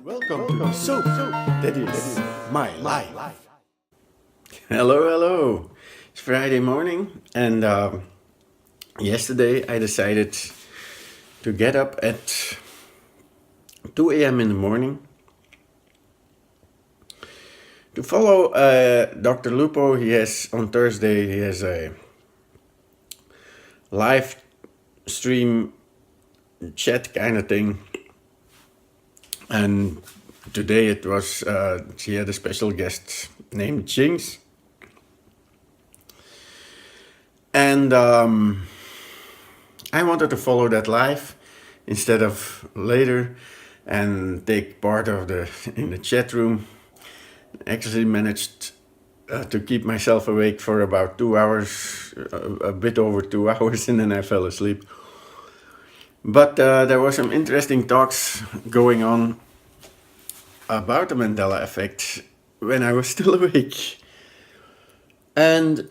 Welcome to the soap that is my life. Hello, hello. It's Friday morning, and yesterday I decided to get up at 2 a.m. in the morning to follow Dr. Lupo. He has on Thursday he has a live stream chat kind of thing, and today it was he had a special guest named Jinx. And I wanted to follow that live instead of later and take part of in the chat room. Actually managed to keep myself awake for about 2 hours, a bit over 2 hours, and then I fell asleep. But there were some interesting talks going on about the Mandela Effect when I was still awake. And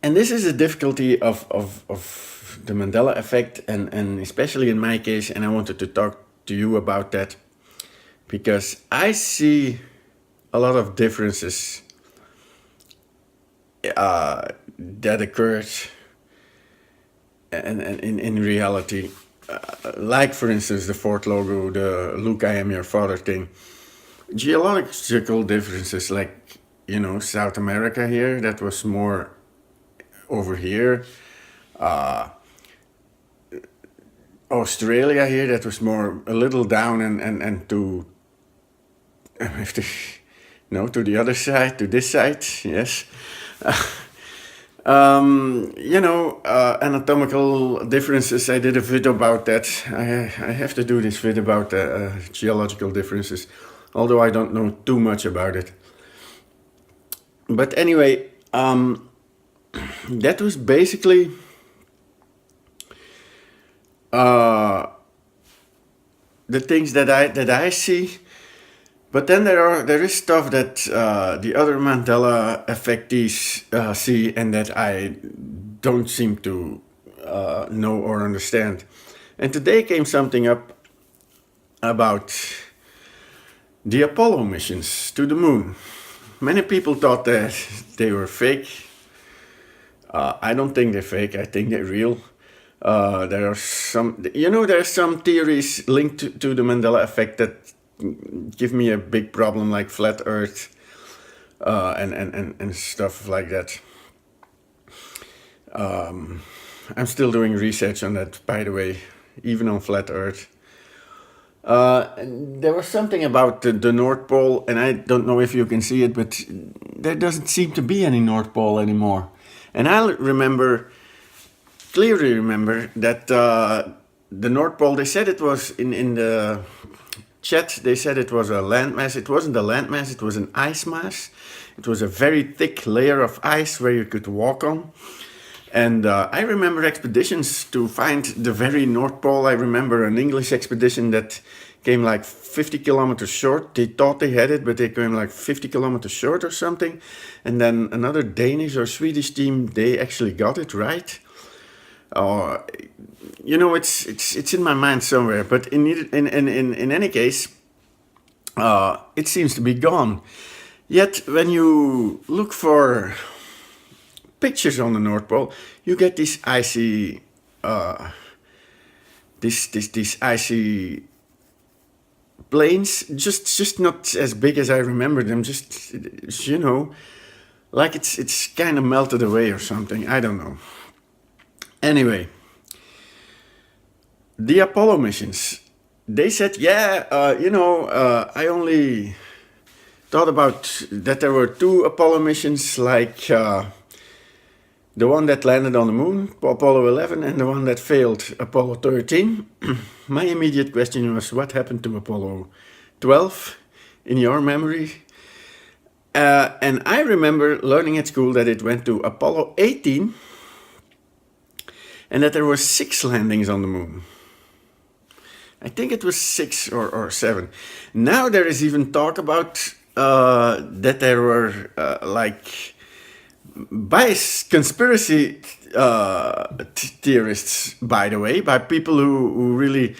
this is a difficulty of the Mandela Effect, and especially in my case, and I wanted to talk to you about that, because I see a lot of differences that occurred and in reality. Like, for instance, the Ford logo, the Luke, I am your father thing. Geological differences, like, South America here, that was more over here. Australia here, that was more a little down and to to the other side, to this side, yes. Anatomical differences. I did a video about that. I have to do this video about geological differences, although I don't know too much about it. But anyway, that was basically the things that I see. But then there is stuff that the other Mandela effectees see, and that I don't seem to know or understand. And today came something up about the Apollo missions to the moon. Many people thought that they were fake. I don't think they're fake. I think they're real. There are there's some theories linked to the Mandela effect that give me a big problem, like flat Earth and stuff like that. I'm still doing research on that, by the way, even on flat Earth. There was something about the North Pole, and I don't know if you can see it, but there doesn't seem to be any North Pole anymore. And I clearly remember that the North Pole, they said it was in the chat, they said it was a landmass. It wasn't a landmass, it was an ice mass. It was a very thick layer of ice where you could walk on. And I remember expeditions to find the very North Pole. I remember an English expedition that came like 50 kilometers short. They thought they had it, but they came like 50 kilometers short or something. And then another Danish or Swedish team, they actually got it right. It's in my mind somewhere. But in any case, it seems to be gone. Yet when you look for pictures on the North Pole, you get these icy, these icy plains, just not as big as I remember them. Just like it's kind of melted away or something. I don't know. Anyway, the Apollo missions. They said, I only thought about that there were two Apollo missions, like the one that landed on the moon, Apollo 11, and the one that failed, Apollo 13. My immediate question was, what happened to Apollo 12 in your memory? And I remember learning at school that it went to Apollo 18 and that there were 6 landings on the moon. I think it was 6 or 7. Now there is even talk about that there were by conspiracy theorists, by the way, by people who really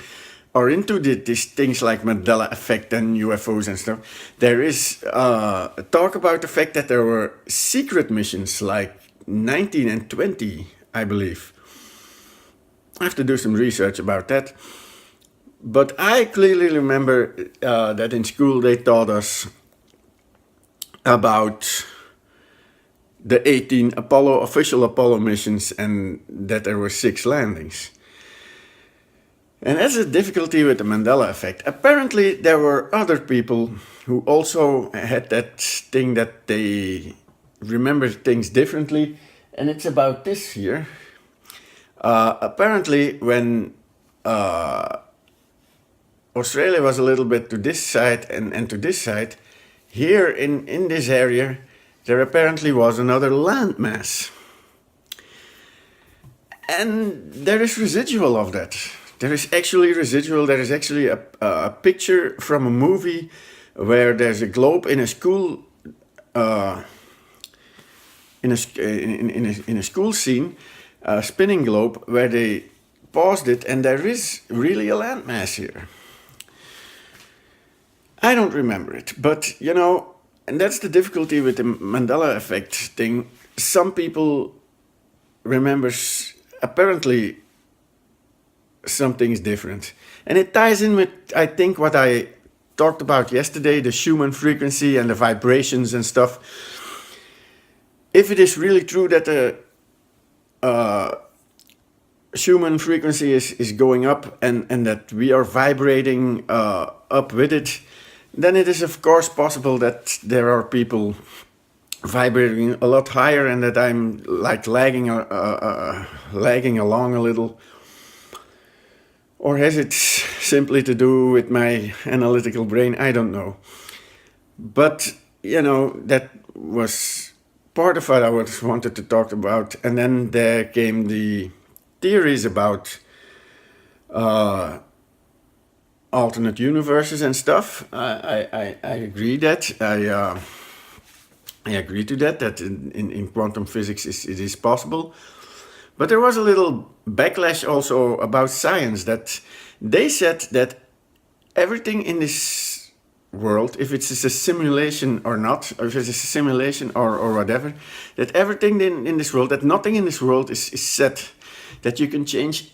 are into these things like Mandela Effect and UFOs and stuff, there is talk about the fact that there were secret missions like 19 and 20, I believe. I have to do some research about that. But I clearly remember that in school they taught us about the 18 official Apollo missions and that there were 6 landings. And that's the difficulty with the Mandela Effect. Apparently there were other people who also had that thing that they remember things differently. And it's about this here. Apparently when Australia was a little bit to this side and to this side, here in this area there apparently was another landmass. And there is residual of that. There is actually residual. There is actually a picture from a movie where there's a globe in a school, in a school scene, a spinning globe where they paused it, and there is really a landmass here. I don't remember it, but and that's the difficulty with the Mandela Effect thing. Some people remember apparently something's different. And it ties in with, I think, what I talked about yesterday, the Schumann frequency and the vibrations and stuff. If it is really true that the Schumann frequency is going up and that we are vibrating up with it, then it is of course possible that there are people vibrating a lot higher and that I'm like lagging along a little. Or has it simply to do with my analytical brain? I don't know. But, that was part of what I wanted to talk about. And then there came the theories about alternate universes and stuff. I agree that. I agree to that in quantum physics it is possible. But there was a little backlash also about science, that they said that everything in this world, if it's a simulation or not, or if it's a simulation or whatever, that everything in this world, that nothing in this world is set, that you can change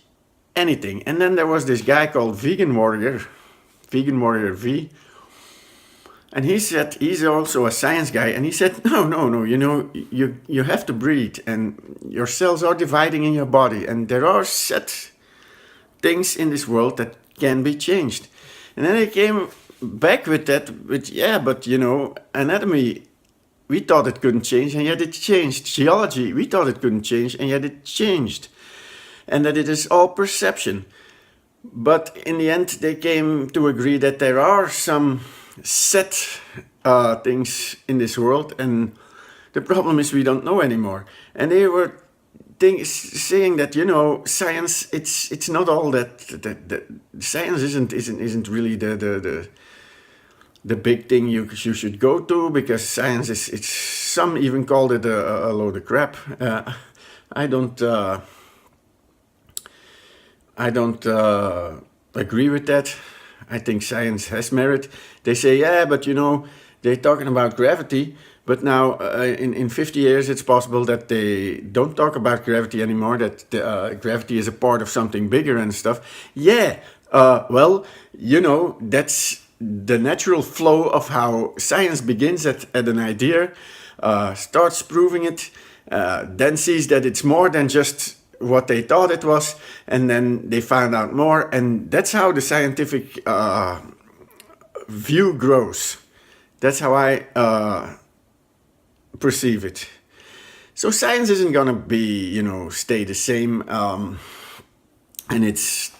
anything. And then there was this guy called Vegan Warrior V, and he said, he's also a science guy, and he said, no, you have to breathe, and your cells are dividing in your body, and there are set things in this world that can be changed. And then he came back with that, but anatomy, we thought it couldn't change, and yet it changed. Geology, we thought it couldn't change, and yet it changed. And that it is all perception. But in the end, they came to agree that there are some set things in this world, and the problem is we don't know anymore. And they were saying that science, it's not all that science isn't really the big thing you should go to, because science it's some even called it a load of crap. I don't agree with that. I think science has merit. They say, but they're talking about gravity, but now in 50 years it's possible that they don't talk about gravity anymore, that gravity is a part of something bigger and stuff. That's the natural flow of how science begins at an idea, starts proving it, then sees that it's more than just what they thought it was, and then they found out more, and that's how the scientific view grows. That's how I perceive it. So science isn't gonna be, stay the same, and it's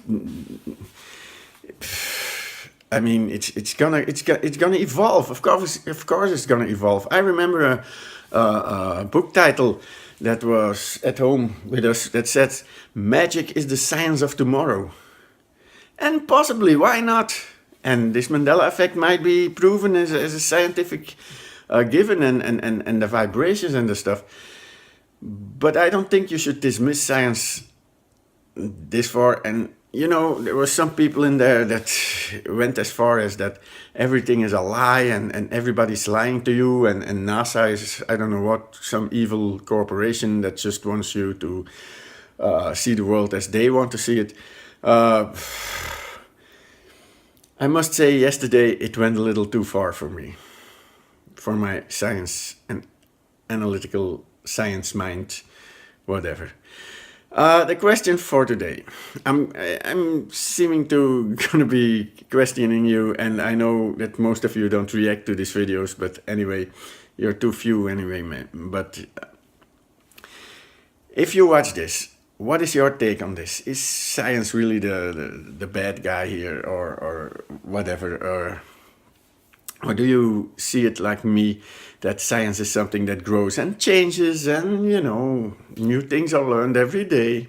gonna evolve. Of course, it's gonna evolve. I remember a book title that was at home with us that said, "Magic is the science of tomorrow." And possibly, why not? And this Mandela Effect might be proven as a scientific given, and the vibrations and the stuff. But I don't think you should dismiss science this far. And you know, there were some people in there that went as far as that everything is a lie and everybody's lying to you, and NASA is, I don't know what, some evil corporation that just wants you to see the world as they want to see it. I must say, yesterday it went a little too far for me, for my science and analytical science mind, whatever. The question for today. I'm seeming to gonna be questioning you, and I know that most of you don't react to these videos, but anyway, you're too few anyway, man. But if you watch this, what is your take on this? Is science really the bad guy here, or whatever, or do you see it like me, that science is something that grows and changes, and, you know, new things are learned every day?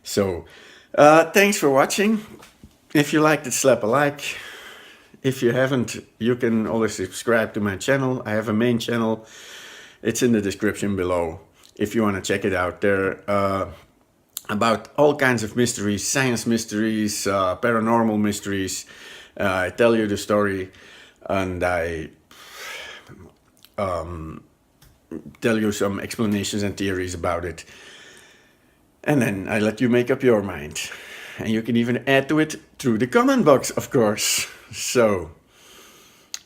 So, thanks for watching. If you liked it, slap a like. If you haven't, you can always subscribe to my channel. I have a main channel. It's in the description below if you want to check it out. There about all kinds of mysteries, science mysteries, paranormal mysteries. I tell you the story, and I tell you some explanations and theories about it. And then I let you make up your mind. And you can even add to it through the comment box, of course. So,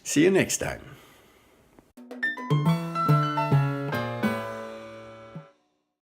see you next time.